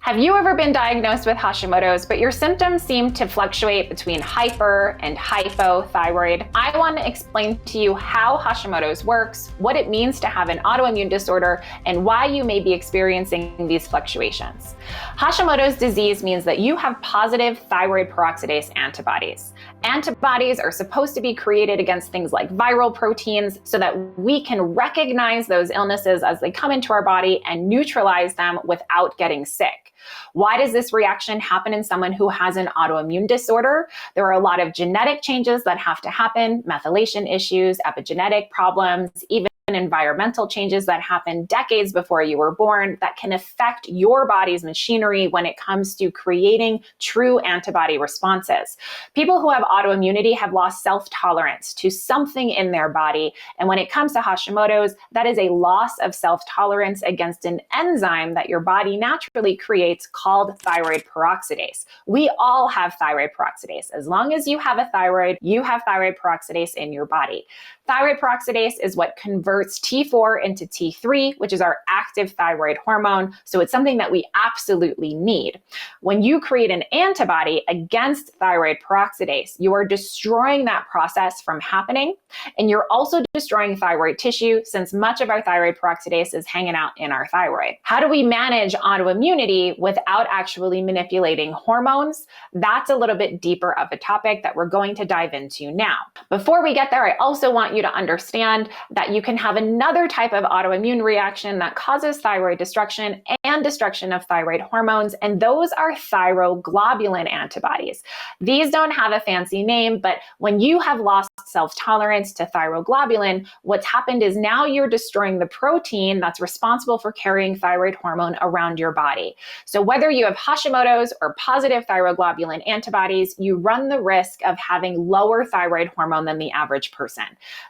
Have you ever been diagnosed with Hashimoto's, but your symptoms seem to fluctuate between hyper and hypothyroid? I want to explain to you how Hashimoto's works, what it means to have an autoimmune disorder, and why you may be experiencing these fluctuations. Hashimoto's disease means that you have positive thyroid peroxidase antibodies. Antibodies are supposed to be created against things like viral proteins so that we can recognize those illnesses as they come into our body and neutralize them without getting sick. Why does this reaction happen in someone who has an autoimmune disorder? There are a lot of genetic changes that have to happen, methylation issues, epigenetic problems, even environmental changes that happen decades before you were born that can affect your body's machinery when it comes to creating true antibody responses. People who have autoimmunity have lost self-tolerance to something in their body. And when it comes to Hashimoto's, that is a loss of self-tolerance against an enzyme that your body naturally creates called thyroid peroxidase. We all have thyroid peroxidase. As long as you have a thyroid, you have thyroid peroxidase in your body. Thyroid peroxidase is what converts T4 into T3, which is our active thyroid hormone. So it's something that we absolutely need. When you create an antibody against thyroid peroxidase, you are destroying that process from happening. And you're also destroying thyroid tissue since much of our thyroid peroxidase is hanging out in our thyroid. How do we manage autoimmunity without actually manipulating hormones? That's a little bit deeper of a topic that we're going to dive into now. Before we get there, I also want you to understand that you can have another type of autoimmune reaction that causes thyroid destruction and destruction of thyroid hormones, and those are thyroglobulin antibodies. These don't have a fancy name, but when you have lost self-tolerance to thyroglobulin, what's happened is now you're destroying the protein that's responsible for carrying thyroid hormone around your body. So whether you have Hashimoto's or positive thyroglobulin antibodies, you run the risk of having lower thyroid hormone than the average person.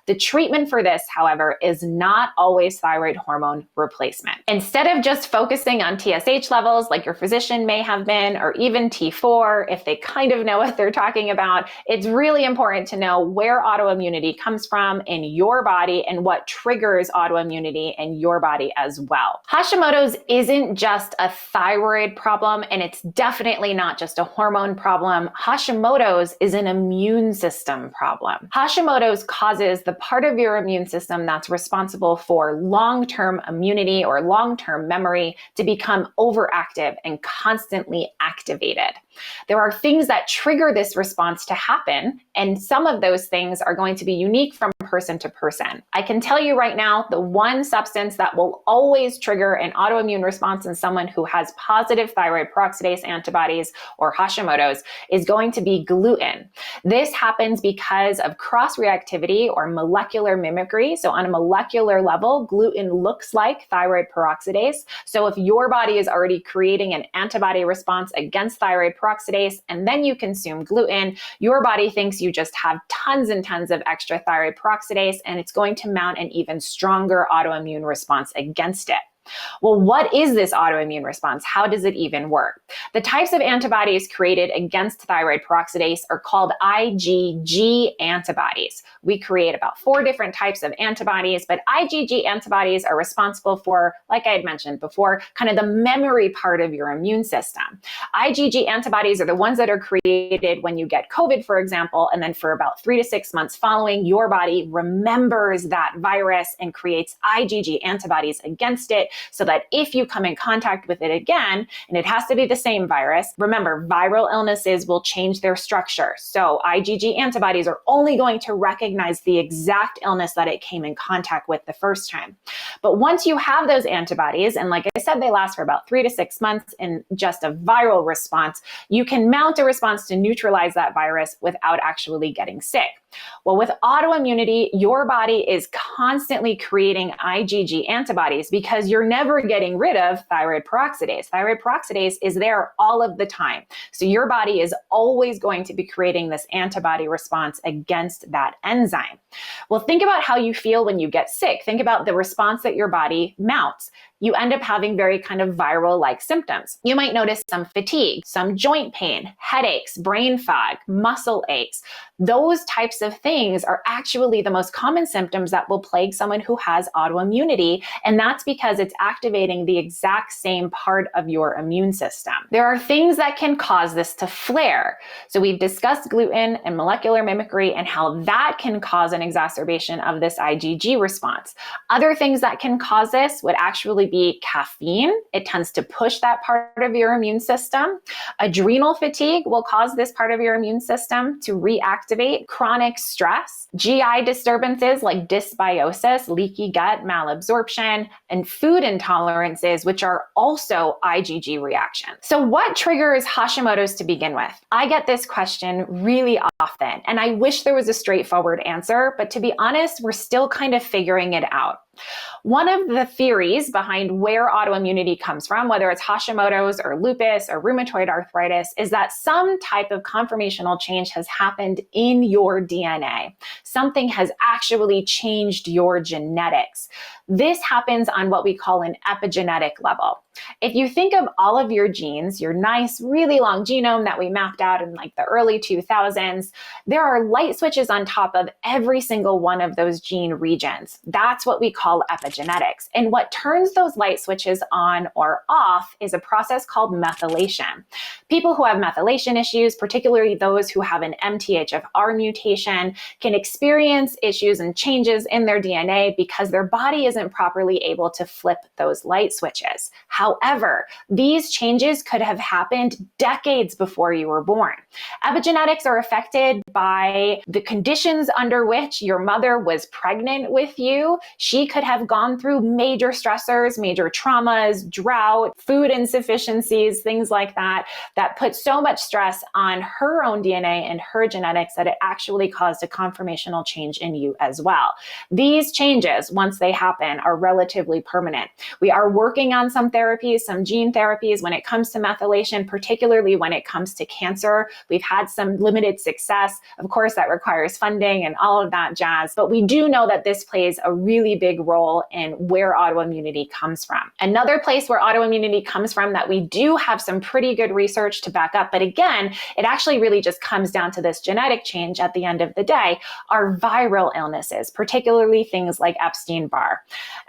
The treatment for this, however, is not always thyroid hormone replacement. Instead of just focusing on TSH levels like your physician may have been, or even T4, if they kind of know what they're talking about, it's really important to know where autoimmunity comes from in your body and what triggers autoimmunity in your body as well. Hashimoto's isn't just a thyroid problem, and it's definitely not just a hormone problem. Hashimoto's is an immune system problem. Hashimoto's causes the part of your immune system that's responsible for long-term immunity or long-term memory to become overactive and constantly activated. There are things that trigger this response to happen, and some of those things are going to be unique from person to person. I can tell you right now, the one substance that will always trigger an autoimmune response in someone who has positive thyroid peroxidase antibodies or Hashimoto's is going to be gluten. This happens because of cross-reactivity or molecular mimicry. So on a molecular level, gluten looks like thyroid peroxidase. So if your body is already creating an antibody response against thyroid peroxidase and then you consume gluten, your body thinks you just have tons and tons of extra thyroid peroxidase, and it's going to mount an even stronger autoimmune response against it. Well, what is this autoimmune response? How does it even work? The types of antibodies created against thyroid peroxidase are called IgG antibodies. We create about 4 different types of antibodies, but IgG antibodies are responsible for, like I had mentioned before, kind of the memory part of your immune system. IgG antibodies are the ones that are created when you get COVID, for example, and then for about 3 to 6 months following, your body remembers that virus and creates IgG antibodies against it, so that if you come in contact with it again, and it has to be the same virus, remember, viral illnesses will change their structure. So IgG antibodies are only going to recognize the exact illness that it came in contact with the first time. But once you have those antibodies, and like I said, they last for about 3 to 6 months in just a viral response, you can mount a response to neutralize that virus without actually getting sick. Well, with autoimmunity, your body is constantly creating IgG antibodies because you're never getting rid of thyroid peroxidase. Thyroid peroxidase is there all of the time. So your body is always going to be creating this antibody response against that enzyme. Well, think about how you feel when you get sick. Think about the response that your body mounts. You end up having very kind of viral-like symptoms. You might notice some fatigue, some joint pain, headaches, brain fog, muscle aches. Those types list of things are actually the most common symptoms that will plague someone who has autoimmunity, and that's because it's activating the exact same part of your immune system. There are things that can cause this to flare. So we've discussed gluten and molecular mimicry and how that can cause an exacerbation of this IgG response. Other things that can cause this would actually be caffeine. It tends to push that part of your immune system. Adrenal fatigue will cause this part of your immune system to reactivate. Chronic stress, GI disturbances like dysbiosis, leaky gut, malabsorption, and food intolerances, which are also IgG reactions. So what triggers Hashimoto's to begin with? I get this question really often, and I wish there was a straightforward answer, but to be honest, we're still kind of figuring it out. One of the theories behind where autoimmunity comes from, whether it's Hashimoto's or lupus or rheumatoid arthritis, is that some type of conformational change has happened in your DNA. Something has actually changed your genetics. This happens on what we call an epigenetic level. If you think of all of your genes, your nice, really long genome that we mapped out in like the early 2000s, there are light switches on top of every single one of those gene regions. That's what we call epigenetics. And what turns those light switches on or off is a process called methylation. People who have methylation issues, particularly those who have an MTHFR mutation, can experience issues and changes in their DNA because their body isn't properly able to flip those light switches. However, these changes could have happened decades before you were born. Epigenetics are affected by the conditions under which your mother was pregnant with you. She could have gone through major stressors, major traumas, drought, food insufficiencies, things like that, that put so much stress on her own DNA and her genetics that it actually caused a conformational change in you as well. These changes, once they happen, are relatively permanent. We are working on some therapies, some gene therapies when it comes to methylation, particularly when it comes to cancer. We've had some limited success. Of course, that requires funding and all of that jazz, but we do know that this plays a really big role in where autoimmunity comes from. Another place where autoimmunity comes from that we do have some pretty good research to back up, but again, it actually really just comes down to this genetic change at the end of the day, are viral illnesses, particularly things like Epstein-Barr.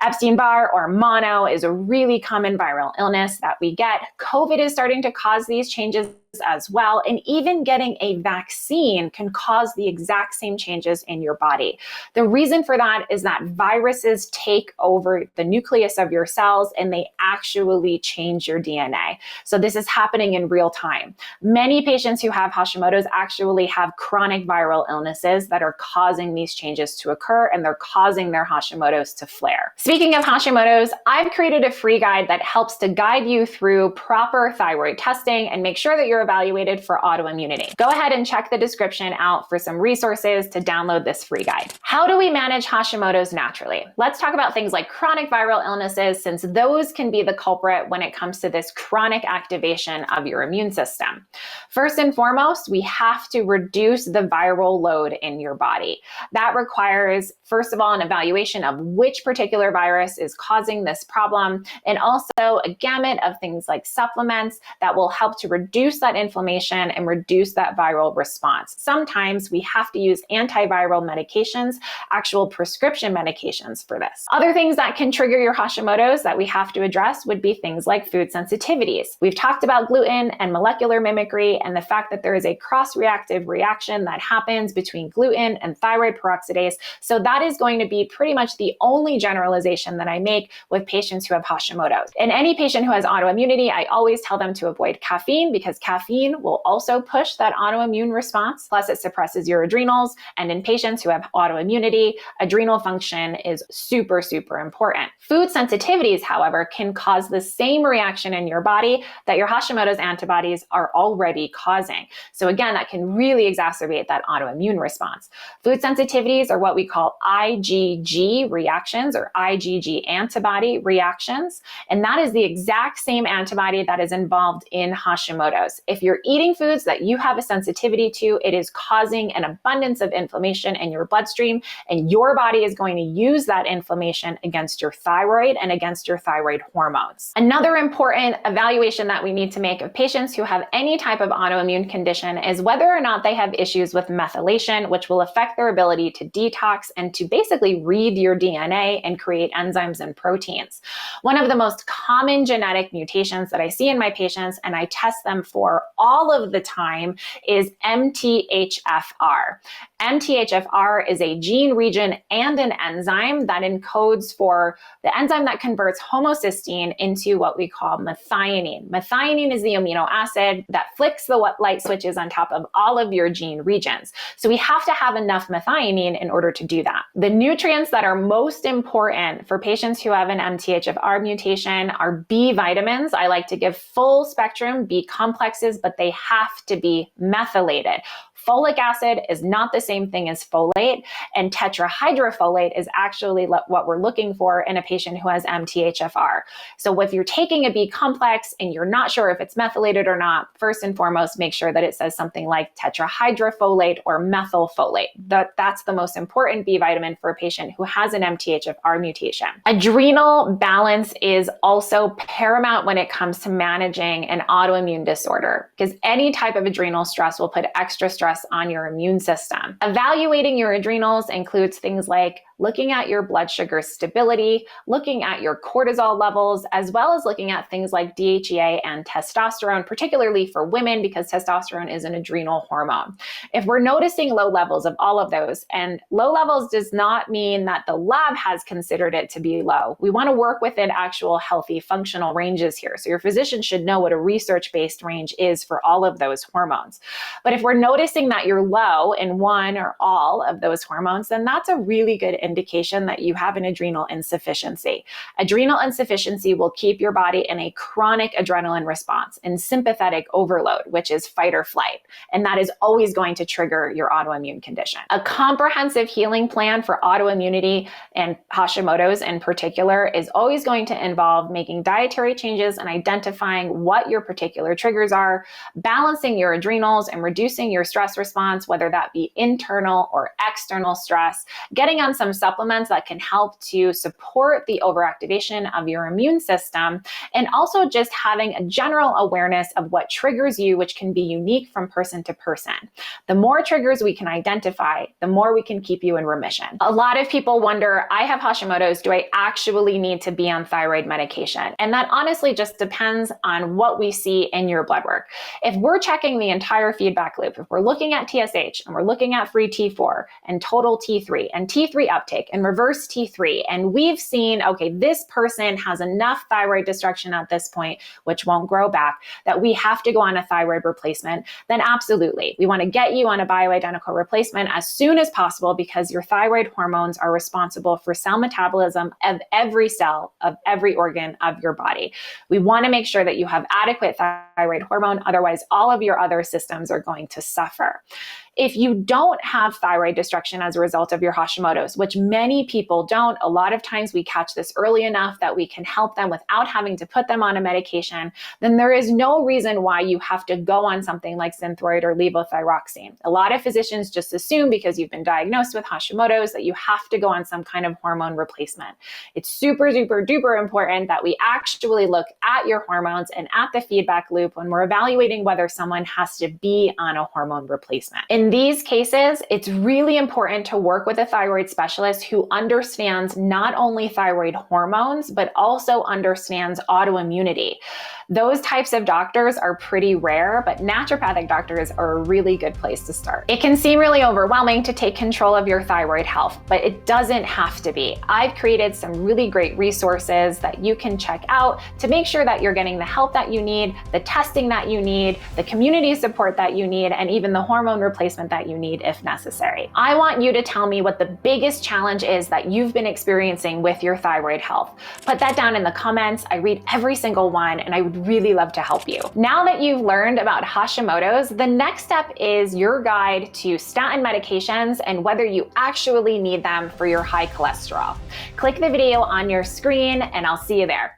Epstein-Barr or mono is a really common viral illness that we get. COVID is starting to cause these changes as well, and even getting a vaccine can cause the exact same changes in your body. The reason for that is that viruses take over the nucleus of your cells and they actually change your DNA. So this is happening in real time. Many patients who have Hashimoto's actually have chronic viral illnesses that are causing these changes to occur, and they're causing their Hashimoto's to flare. Speaking of Hashimoto's, I've created a free guide that helps to guide you through proper thyroid testing and make sure that you're evaluated for autoimmunity. Go ahead and check the description out for some resources to download this free guide. How do we manage Hashimoto's naturally? Let's talk about things like chronic viral illnesses, since those can be the culprit when it comes to this chronic activation of your immune system. First and foremost, we have to reduce the viral load in your body. That requires, first of all, an evaluation of which particular virus is causing this problem, and also a gamut of things like supplements that will help to reduce that inflammation and reduce that viral response. Sometimes we have to use antiviral medications, actual prescription medications for this. Other things that can trigger your Hashimoto's that we have to address would be things like food sensitivities. We've talked about gluten and molecular mimicry and the fact that there is a cross-reactive reaction that happens between gluten and thyroid peroxidase. So that is going to be pretty much the only generalization that I make with patients who have Hashimoto's. In any patient who has autoimmunity, I always tell them to avoid caffeine because caffeine will also push that autoimmune response. Plus, it suppresses your adrenals. And in patients who have autoimmunity, adrenal function is super, super important. Food sensitivities, however, can cause the same reaction in your body that your Hashimoto's antibodies are already causing. So again, that can really exacerbate that autoimmune response. Food sensitivities are what we call IgG reactions or IgG antibody reactions. And that is the exact same antibody that is involved in Hashimoto's. If you're eating foods that you have a sensitivity to, it is causing an abundance of inflammation in your bloodstream, and your body is going to use that inflammation against your thyroid and against your thyroid hormones. Another important evaluation that we need to make of patients who have any type of autoimmune condition is whether or not they have issues with methylation, which will affect their ability to detox and to basically read your DNA and create enzymes and proteins. One of the most common genetic mutations that I see in my patients, and I test them for all of the time, is MTHFR. MTHFR is a gene region and an enzyme that encodes for the enzyme that converts homocysteine into what we call methionine. Methionine is the amino acid that flicks the light switches on top of all of your gene regions. So we have to have enough methionine in order to do that. The nutrients that are most important for patients who have an MTHFR mutation are B vitamins. I like to give full spectrum B complexes, but they have to be methylated. Folic acid is not the same thing as folate, and tetrahydrofolate is actually what we're looking for in a patient who has MTHFR. So if you're taking a B complex and you're not sure if it's methylated or not, first and foremost, make sure that it says something like tetrahydrofolate or methylfolate. That's the most important B vitamin for a patient who has an MTHFR mutation. Adrenal balance is also paramount when it comes to managing an autoimmune disorder, because any type of adrenal stress will put extra stress on your immune system. Evaluating your adrenals includes things like looking at your blood sugar stability, looking at your cortisol levels, as well as looking at things like DHEA and testosterone, particularly for women because testosterone is an adrenal hormone. If we're noticing low levels of all of those, and low levels does not mean that the lab has considered it to be low. We want to work within actual healthy functional ranges here. So your physician should know what a research-based range is for all of those hormones. But if we're noticing that you're low in one or all of those hormones, then that's a really good indication that you have an adrenal insufficiency. Adrenal insufficiency will keep your body in a chronic adrenaline response and sympathetic overload, which is fight or flight. And that is always going to trigger your autoimmune condition. A comprehensive healing plan for autoimmunity and Hashimoto's in particular is always going to involve making dietary changes and identifying what your particular triggers are, balancing your adrenals and reducing your stress response, whether that be internal or external stress, getting on some supplements that can help to support the overactivation of your immune system, and also just having a general awareness of what triggers you, which can be unique from person to person. The more triggers we can identify, the more we can keep you in remission. A lot of people wonder, I have Hashimoto's, do I actually need to be on thyroid medication? And that honestly just depends on what we see in your blood work. If we're checking the entire feedback loop, if we're looking at TSH and we're looking at free T4 and total T3 and T3 uptake and reverse T3, and we've seen, okay, this person has enough thyroid destruction at this point, which won't grow back, that we have to go on a thyroid replacement, then absolutely. We want to get you on a bioidentical replacement as soon as possible because your thyroid hormones are responsible for cell metabolism of every cell, of every organ of your body. We want to make sure that you have adequate thyroid hormone, otherwise all of your other systems are going to suffer. If you don't have thyroid destruction as a result of your Hashimoto's, which many people don't, a lot of times we catch this early enough that we can help them without having to put them on a medication, then there is no reason why you have to go on something like Synthroid or levothyroxine. A lot of physicians just assume because you've been diagnosed with Hashimoto's that you have to go on some kind of hormone replacement. It's super, duper, duper important that we actually look at your hormones and at the feedback loop when we're evaluating whether someone has to be on a hormone replacement. In these cases, it's really important to work with a thyroid specialist who understands not only thyroid hormones, but also understands autoimmunity. Those types of doctors are pretty rare, but naturopathic doctors are a really good place to start. It can seem really overwhelming to take control of your thyroid health, but it doesn't have to be. I've created some really great resources that you can check out to make sure that you're getting the help that you need, the testing that you need, the community support that you need, and even the hormone replacement that you need if necessary. I want you to tell me what the biggest challenge is that you've been experiencing with your thyroid health. Put that down in the comments. I read every single one, and I would really love to help you. Now that you've learned about Hashimoto's, the next step is your guide to statin medications and whether you actually need them for your high cholesterol. Click the video on your screen, and I'll see you there.